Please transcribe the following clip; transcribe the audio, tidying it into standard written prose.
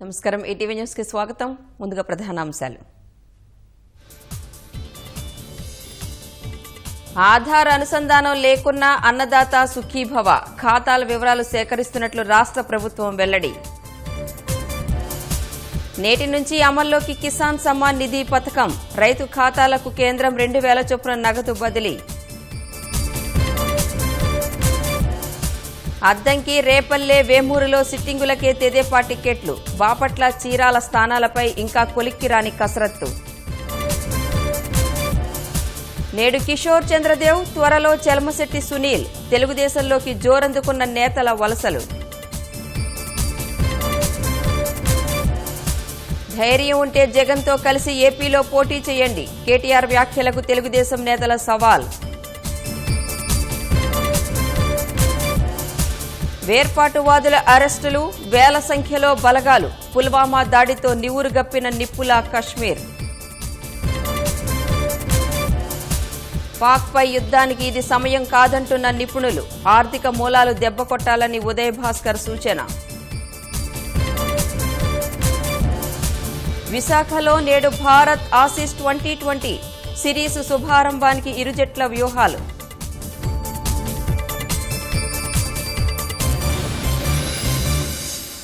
నమస్కారం ETV news కి స్వాగతం ముందుగా ప్రధానాంశాలు ఆధార్ అనుసంధానం లేకున్నా అన్నదాత సుఖీభవ ఖాతాల వివరాలు సేకరిస్తున్నట్లు రాష్ట్ర ప్రభుత్వం వెల్లడి నేటి నుంచి అమల్లోకి కిసాన్ సమ్మాన్ నిధి పథకం రైతు ఖాతాలకు కేంద్రం 2000 చొప్పున నగదు బదిలీ అద్దంకి రేపల్లె వేమూరులో సిట్టింగులకే తెదేపా టికెట్లు బాపట్ల చీరాల స్థానాలపై ఇంకా కొలిక్కిరాని కసరత్తు నేడు కిషోర్ చంద్రదేవ్ త్వరలో చెల్మశెట్టి సునీల్ తెలుగుదేశంలోకి జోరందుకున్న నేతల వలసలు ధైర్యం ఉంటే జగన్తో కలిసి ఏపీలో పోటీ చేయండి కేటీఆర్ వ్యాఖ్యలకు తెలుగుదేశం నేతల సవాల్ వేర్పాటువాదుల అరెస్టులు వేల సంఖ్యలో బలగాలు పుల్వామా దాడితో నివురుగప్పిన నిప్పుల కశ్మీర్ పాక్పై యుద్ధానికి ఇది సమయం కాదంటున్న నిపుణులు ఆర్థిక మూలాలు దెబ్బకొట్టాలని ఉదయ్ భాస్కర్ సూచన విశాఖలో నేడు భారత్ ఆసీస్ 2020 సిరీస్ శుభారంభానికి ఇరు జట్ల వ్యూహాలు